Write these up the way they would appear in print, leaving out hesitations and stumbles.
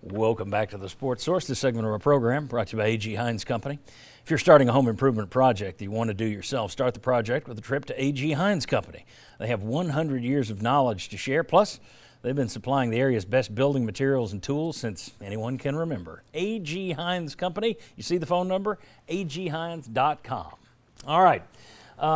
Welcome back to the Sports Source. This segment of our program brought to you by A.G. Hines Company. If you're starting a home improvement project that you want to do yourself, start the project with a trip to A.G. Hines Company. They have 100 years of knowledge to share, plus they've been supplying the area's best building materials and tools since anyone can remember. A.G. Hines Company, you see the phone number, aghines.com. All right,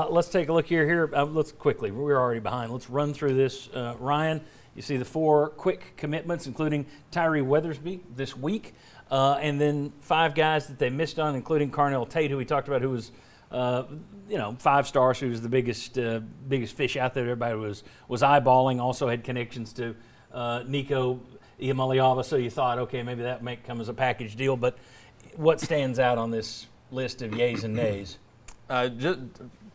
let's take a look here. Let's quickly, we're already behind. Let's run through this. Ryan, you see the 4 quick commitments, including Tyree Weathersby this week, and then 5 guys that they missed on, including Carnell Tate, who we talked about, who was, 5 stars, who was the biggest fish out there. Everybody was eyeballing. Also had connections to Nico Iamaleava, so you thought, okay, maybe that might come as a package deal. But what stands out on this list of yays and nays?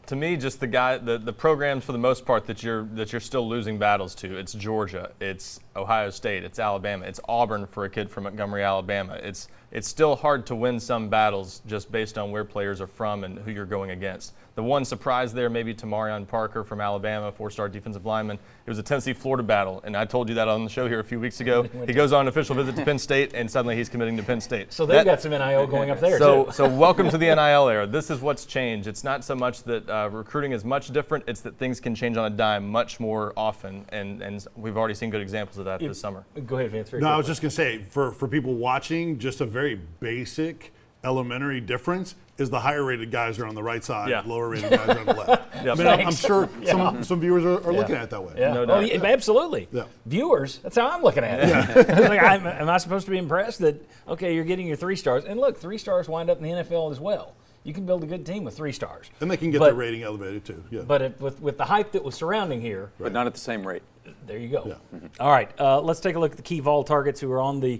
To me, just the programs for the most part that you're still losing battles to. It's Georgia, it's Ohio State, it's Alabama, it's Auburn for a kid from Montgomery, Alabama. It's still hard to win some battles just based on where players are from and who you're going against. The one surprise there, maybe Tamarion Parker from Alabama, 4-star defensive lineman. It was a Tennessee-Florida battle, and I told you that on the show here a few weeks ago. He goes on an official visit to Penn State, and suddenly he's committing to Penn State. So they've got some NIL going up there, too. So welcome to the NIL era. This is what's changed. It's not so much that recruiting is much different. It's that things can change on a dime much more often, and we've already seen good examples of that this summer. Go ahead, Vince. I was just going to say, for people watching, just a very basic elementary difference is the higher rated guys are on the right side, lower rated guys are on the left. Yep. I mean, I'm sure some viewers are looking at it that way. Yeah. No doubt. Absolutely. Yeah. Viewers, that's how I'm looking at it. Am I supposed to be impressed that, okay, you're getting your 3 stars? And look, 3 stars wind up in the NFL as well. You can build a good team with 3 stars. And they can get their rating elevated too. Yeah. But with the hype that was surrounding here. But not at the same rate. There you go. Yeah. All right, let's take a look at the key vol targets who are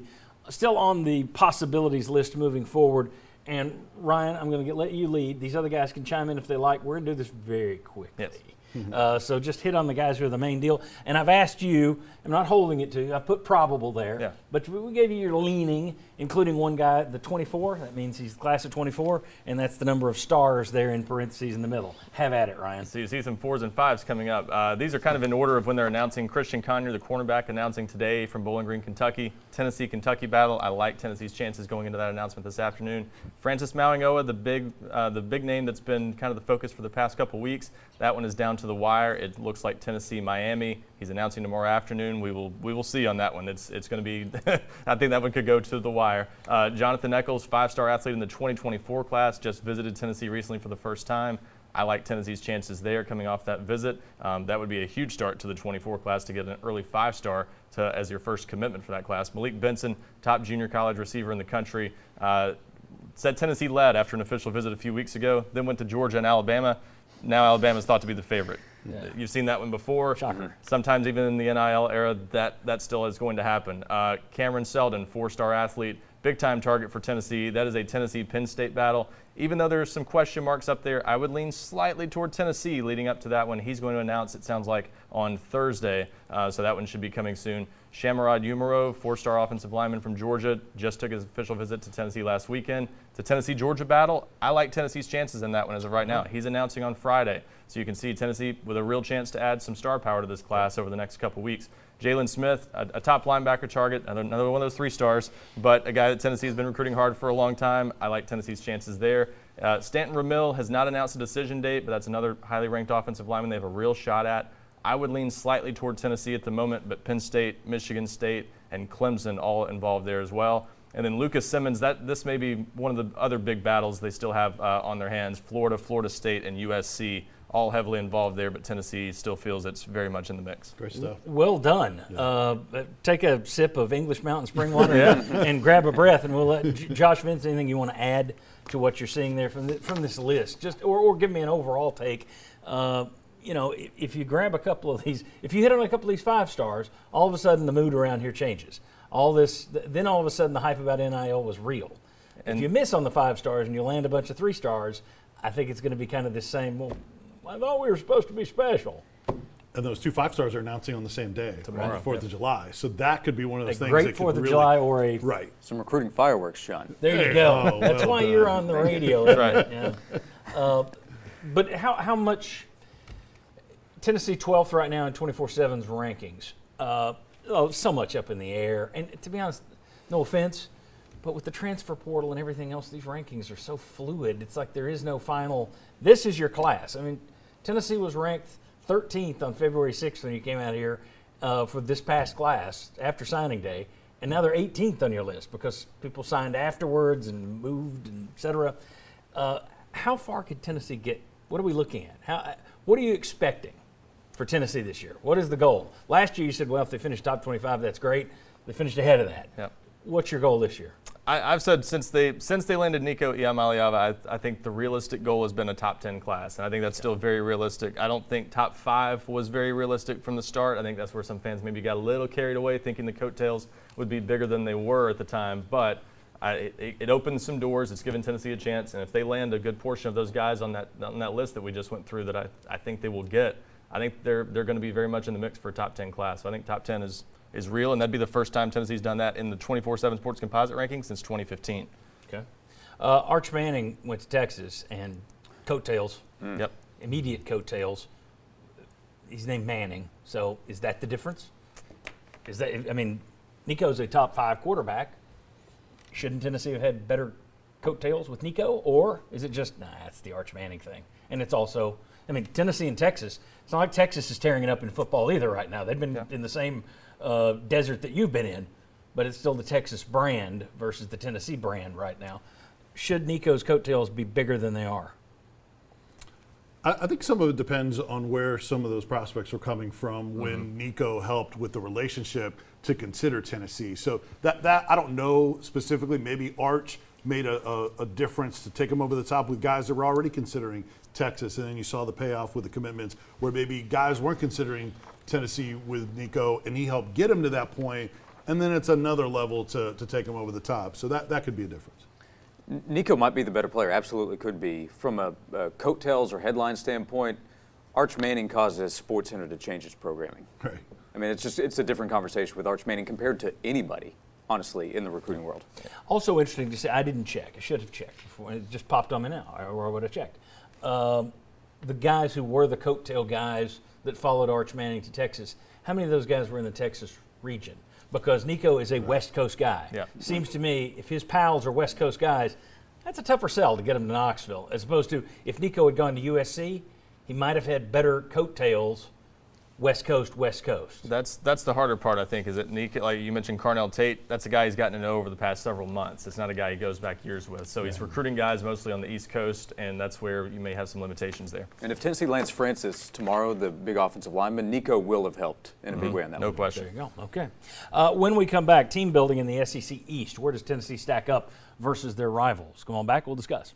still on the possibilities list moving forward. And Ryan, I'm going to let you lead. These other guys can chime in if they like. We're going to do this very quickly. Yes. So just hit on the guys who are the main deal. And I've asked you, I'm not holding it to you, I put probable there. Yeah. But we gave you your leaning, including one guy, the 24. That means he's the class of 24, and that's the number of stars there in parentheses in the middle. Have at it, Ryan. So you see some 4s and 5s coming up. These are kind of in order of when they're announcing. Christian Conyer, the cornerback, announcing today from Bowling Green, Kentucky. Tennessee-Kentucky battle. I like Tennessee's chances going into that announcement this afternoon. Francis Mauigoa, the big name that's been kind of the focus for the past couple weeks. That one is down to the wire. It looks like Tennessee-Miami. He's announcing tomorrow afternoon. We will see on that one. It's going to be I think that one could go to the wire. Jonathan Eccles, 5-star athlete in the 2024 class, just visited Tennessee recently for the first time. I like Tennessee's chances there coming off that visit. That would be a huge start to the 24 class to get an early 5-star as your first commitment for that class. Malik Benson, top junior college receiver in the country, said Tennessee led after an official visit a few weeks ago, then went to Georgia and Alabama. Now Alabama's thought to be the favorite. Yeah. You've seen that one before. Shocker. Sometimes even in the NIL era, that still is going to happen. Cameron Seldon, 4-star athlete, big-time target for Tennessee. That is a Tennessee-Penn State battle. Even though there's some question marks up there, I would lean slightly toward Tennessee leading up to that one. He's going to announce, it sounds like, on Thursday, so that one should be coming soon. Shamarad Umarov, 4-star offensive lineman from Georgia, just took his official visit to Tennessee last weekend. The Tennessee-Georgia battle, I like Tennessee's chances in that one as of right now. He's announcing on Friday, so you can see Tennessee with a real chance to add some star power to this class over the next couple weeks. Jalen Smith, a top linebacker target, another one of those 3 stars, but a guy that Tennessee has been recruiting hard for a long time. I like Tennessee's chances there. Stanton Ramil has not announced a decision date, but that's another highly ranked offensive lineman they have a real shot at. I would lean slightly toward Tennessee at the moment, but Penn State, Michigan State, and Clemson all involved there as well. And then Lucas Simmons, this may be one of the other big battles they still have on their hands. Florida, Florida State, and USC all heavily involved there, but Tennessee still feels it's very much in the mix. Great stuff. Well done. Yeah. Take a sip of English Mountain Spring Water and grab a breath, and we'll let Josh Vince, anything you want to add to what you're seeing there from this list, or give me an overall take. If you grab a couple of these, if you hit on a couple of these 5 stars, all of a sudden the mood around here changes. Then all of a sudden the hype about NIL was real. And if you miss on the 5 stars and you land a bunch of 3 stars, I think it's going to be kind of this same, well, I thought we were supposed to be special. And those 2 5-stars are announcing on the same day, tomorrow, on the 4th of July. So that could be one of those things. Great 4th of July or a some recruiting fireworks, John. There you go. That's why you're on the radio. Right. Yeah. But how much Tennessee 12th right now in 24/7's rankings? So much up in the air. And to be honest, no offense, but with the transfer portal and everything else, these rankings are so fluid. It's like there is no final. This is your class. I mean, Tennessee was ranked 13th on February 6th when you came out here for this past class after signing day, and now they're 18th on your list because people signed afterwards and moved, and et cetera. How far could Tennessee get? What are we looking at? What are you expecting for Tennessee this year? What is the goal? Last year you said, well, if they finish top 25, that's great. They finished ahead of that. Yep. What's your goal this year? I've said since they landed Nico Iamaleava, I think the realistic goal has been a top 10 class, and I think that's still very realistic. I don't think top 5 was very realistic from the start. I think that's where some fans maybe got a little carried away, thinking the coattails would be bigger than they were at the time. But it opens some doors. It's given Tennessee a chance, and if they land a good portion of those guys on that list that we just went through, that I think they will get, I think they're going to be very much in the mix for a top 10 class. So I think top 10 is real, and that'd be the first time Tennessee's done that in the 24/7 Sports Composite ranking since 2015. Okay. Arch Manning went to Texas, and coattails, Yep. immediate coattails. He's named Manning, so is that the difference? Nico's a top 5 quarterback. Shouldn't Tennessee have had better coattails with Nico, or is it just, it's the Arch Manning thing? And it's also, Tennessee and Texas, it's not like Texas is tearing it up in football either right now. They've been in the same desert that you've been in, but it's still the Texas brand versus the Tennessee brand right now. Should Nico's coattails be bigger than they are? I think some of it depends on where some of those prospects are coming from when Nico helped with the relationship to consider Tennessee. So that I don't know specifically. Maybe Arch made a difference to take him over the top with guys that were already considering Texas, and then you saw the payoff with the commitments where maybe guys weren't considering Tennessee with Nico, and he helped get him to that point, and then it's another level to take him over the top. So that could be a difference. Nico might be the better player, absolutely could be. From a coattails or headline standpoint, Arch Manning causes SportsCenter to change its programming. Right. It's a different conversation with Arch Manning compared to anybody, honestly, in the recruiting world. Also interesting to say, I didn't check. I should have checked before. It just popped on me now, or I would have checked. The guys who were the coattail guys that followed Arch Manning to Texas, how many of those guys were in the Texas region? Because Nico is a West Coast guy. Yeah. Seems to me, if his pals are West Coast guys, that's a tougher sell to get him to Knoxville, as opposed to if Nico had gone to USC, he might have had better coattails West Coast. That's the harder part, I think, is that Nico, like you mentioned, Carnell Tate, that's a guy he's gotten to know over the past several months. It's not a guy he goes back years with. So he's recruiting guys mostly on the East Coast, and that's where you may have some limitations there. And if Tennessee lands Francis tomorrow, the big offensive lineman, Nico will have helped in a big way on that No one. question. There you go. Okay. When we come back, team building in the SEC East. Where does Tennessee stack up versus their rivals? Come on back. We'll discuss.